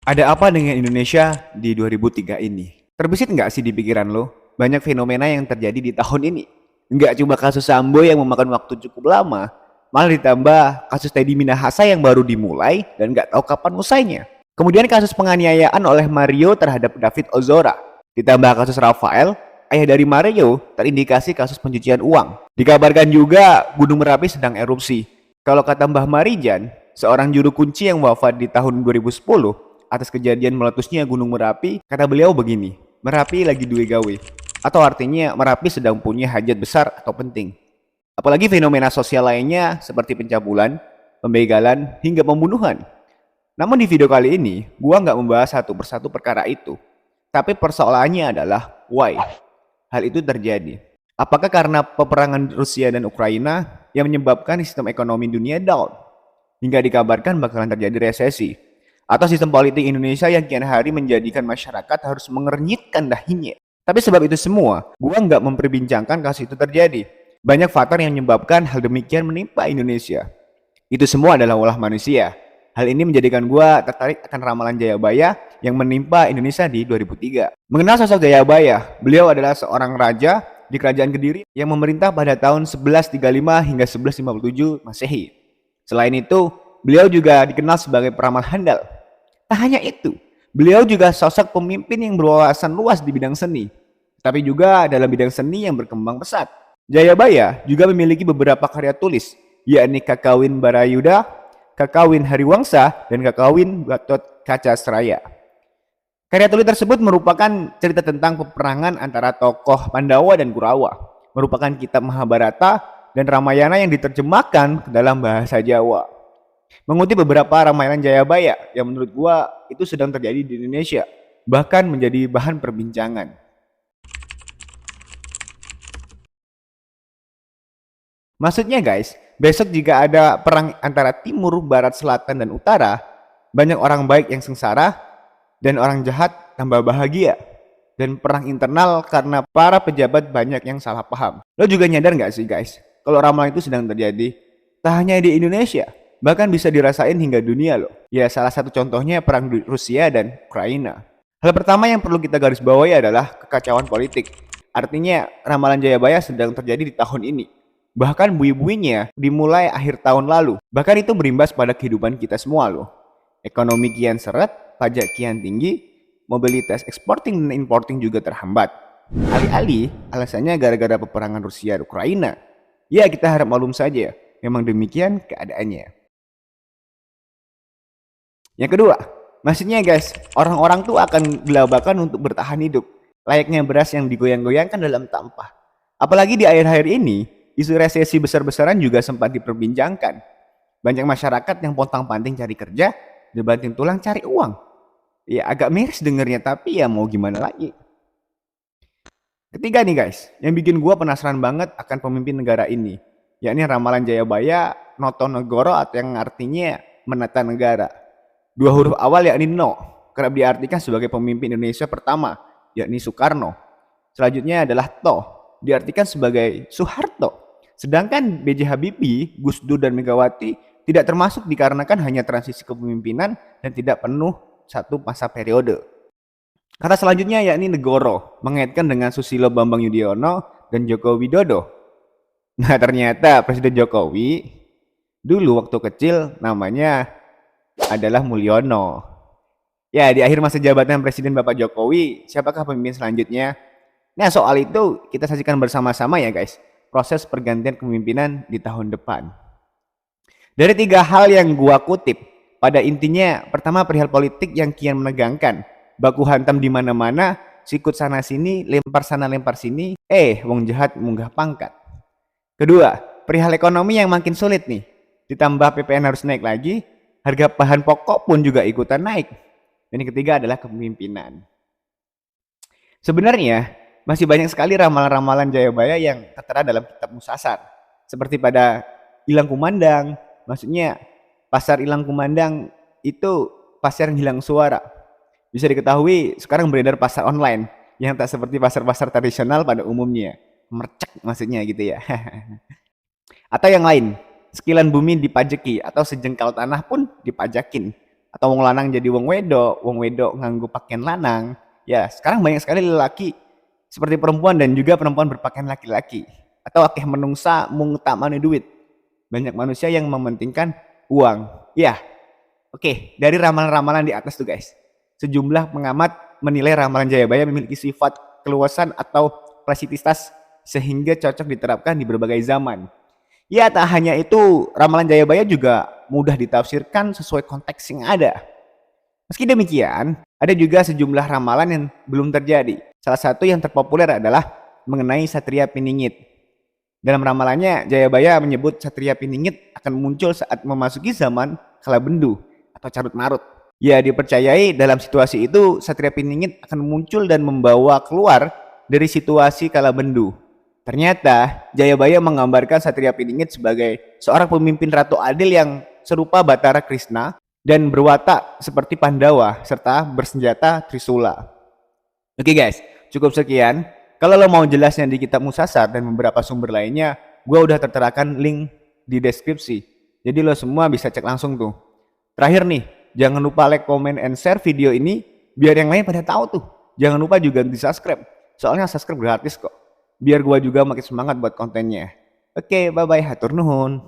Ada apa dengan Indonesia di 2003 ini? Terbesit nggak sih di pikiran lo? Banyak fenomena yang terjadi di tahun ini. Nggak cuma kasus Sambo yang memakan waktu cukup lama, malah ditambah kasus Teddy Minahasa yang baru dimulai dan nggak tahu kapan usainya. Kemudian kasus penganiayaan oleh Mario terhadap David Ozora. Ditambah kasus Rafael, ayah dari Mario, terindikasi kasus pencucian uang. Dikabarkan juga Gunung Merapi sedang erupsi. Kalau kata Mbah Marijan, seorang juru kunci yang wafat di tahun 2010, atas kejadian meletusnya Gunung Merapi, kata beliau begini, Merapi lagi duwe gawe. Atau artinya Merapi sedang punya hajat besar atau penting. Apalagi fenomena sosial lainnya seperti pencabulan, pembegalan, hingga pembunuhan. Namun di video kali ini, gua nggak membahas satu persatu perkara itu. Tapi persoalannya adalah why hal itu terjadi. Apakah karena peperangan Rusia dan Ukraina yang menyebabkan sistem ekonomi dunia down? Hingga dikabarkan bakalan terjadi resesi, atau sistem politik Indonesia yang kian hari menjadikan masyarakat harus mengernyitkan dahinya. Tapi sebab itu semua, gua nggak memperbincangkan kasus itu terjadi. Banyak faktor yang menyebabkan hal demikian menimpa Indonesia. Itu semua adalah ulah manusia. Hal ini menjadikan gua tertarik akan ramalan Jayabaya yang menimpa Indonesia di 2003. Mengenal sosok Jayabaya, beliau adalah seorang raja di Kerajaan Kediri yang memerintah pada tahun 1135 hingga 1157 Masehi. Selain itu, beliau juga dikenal sebagai peramal handal. Tak hanya itu, beliau juga sosok pemimpin yang berwawasan luas di bidang seni, tapi juga dalam bidang seni yang berkembang pesat. Jayabaya juga memiliki beberapa karya tulis, yakni Kakawin Barayuda, Kakawin Hariwangsa, dan Kakawin Gatot Kaca Seraya. Karya tulis tersebut merupakan cerita tentang peperangan antara tokoh Pandawa dan Kurawa, merupakan kitab Mahabharata dan Ramayana yang diterjemahkan ke dalam bahasa Jawa. Mengutip beberapa Ramayana Jayabaya yang menurut gua itu sedang terjadi di Indonesia, bahkan menjadi bahan perbincangan. Maksudnya guys, besok jika ada perang antara timur, barat, selatan, dan utara, banyak orang baik yang sengsara dan orang jahat tambah bahagia. Dan perang internal karena para pejabat banyak yang salah paham. Lo juga nyadar nggak sih guys, kalau ramalan itu sedang terjadi? Tak hanya di Indonesia, bahkan bisa dirasain hingga dunia loh. Ya salah satu contohnya perang Rusia dan Ukraina. Hal pertama yang perlu kita garis bawahi adalah kekacauan politik. Artinya ramalan Jayabaya sedang terjadi di tahun ini. Bahkan bui-buinya dimulai akhir tahun lalu. Bahkan itu berimbas pada kehidupan kita semua loh. Ekonomi kian seret, pajak kian tinggi, mobilitas eksporting dan importing juga terhambat. Alih-alih alasannya gara-gara peperangan Rusia dan Ukraina. Ya kita harap maklum saja, memang demikian keadaannya. Yang kedua, maksudnya guys, orang-orang tuh akan gelabakan untuk bertahan hidup. Layaknya beras yang digoyang-goyangkan dalam tampah. Apalagi di akhir-akhir ini, isu resesi besar-besaran juga sempat diperbincangkan. Banyak masyarakat yang pontang-panting cari kerja, dibanting tulang cari uang. Ya agak miris dengernya, tapi ya mau gimana lagi. Ketiga nih guys, yang bikin gua penasaran banget akan pemimpin negara ini, yakni ramalan Jayabaya Notonegoro atau yang artinya menata negara. Dua huruf awal yakni No, kerap diartikan sebagai pemimpin Indonesia pertama, yakni Soekarno. Selanjutnya adalah To, diartikan sebagai Soeharto. Sedangkan B.J. Habibie, Gus Dur, dan Megawati tidak termasuk dikarenakan hanya transisi kepemimpinan dan tidak penuh satu masa periode. Kata selanjutnya yakni Negoro, mengaitkan dengan Susilo Bambang Yudhoyono dan Joko Widodo. Nah ternyata Presiden Jokowi dulu waktu kecil namanya adalah Mulyono. Ya di akhir masa jabatan Presiden Bapak Jokowi, siapakah pemimpin selanjutnya? Nah soal itu kita saksikan bersama-sama ya guys, proses pergantian kepemimpinan di tahun depan. Dari tiga hal yang gua kutip, pada intinya pertama perihal politik yang kian menegangkan, baku hantam di mana-mana, sikut sana sini, lempar sana lempar sini, wong jahat munggah pangkat. Kedua, perihal ekonomi yang makin sulit nih, ditambah PPN harus naik lagi, harga bahan pokok pun juga ikutan naik. Dan yang ketiga adalah kepemimpinan. Sebenarnya masih banyak sekali ramalan-ramalan Jayabaya yang tertera dalam kitab Musasar, seperti pada Ilang Kumandang. Maksudnya pasar Ilang Kumandang itu pasar yang hilang suara. Bisa diketahui sekarang beredar pasar online yang tak seperti pasar-pasar tradisional pada umumnya. Mercek maksudnya gitu ya. Atau yang lain, sekilan bumi dipajaki atau sejengkal tanah pun dipajakin. atau wong lanang jadi wong wedok nganggo pakaian lanang. Ya, sekarang banyak sekali lelaki seperti perempuan dan juga perempuan berpakaian laki-laki. Atau akeh menungsa mung utamane duit. Banyak manusia yang mementingkan uang. Ya, oke, dari ramalan-ramalan di atas tuh guys. Sejumlah pengamat menilai ramalan Jayabaya memiliki sifat keluasan atau presisitas sehingga cocok diterapkan di berbagai zaman. Ya, tak hanya itu, ramalan Jayabaya juga mudah ditafsirkan sesuai konteks yang ada. Meski demikian, ada juga sejumlah ramalan yang belum terjadi. Salah satu yang terpopuler adalah mengenai Satria Piningit. Dalam ramalannya, Jayabaya menyebut Satria Piningit akan muncul saat memasuki zaman Kalabendu atau Carut Marut. Ya, dipercayai dalam situasi itu Satria Piningit akan muncul dan membawa keluar dari situasi Kalabendu. Ternyata, Jayabaya menggambarkan Satria Piningit sebagai seorang pemimpin ratu adil yang serupa Batara Krishna dan berwatak seperti Pandawa serta bersenjata Trisula. Oke guys, cukup sekian. Kalau lo mau jelasnya di kitab Musasar dan beberapa sumber lainnya, gue udah terterakan link di deskripsi. Jadi lo semua bisa cek langsung tuh. Terakhir nih, jangan lupa like, comment, and share video ini biar yang lain pada tahu tuh. Jangan lupa juga di subscribe. Soalnya subscribe gratis kok. Biar gue juga makin semangat buat kontennya. Oke, bye-bye. Hatur nuhun.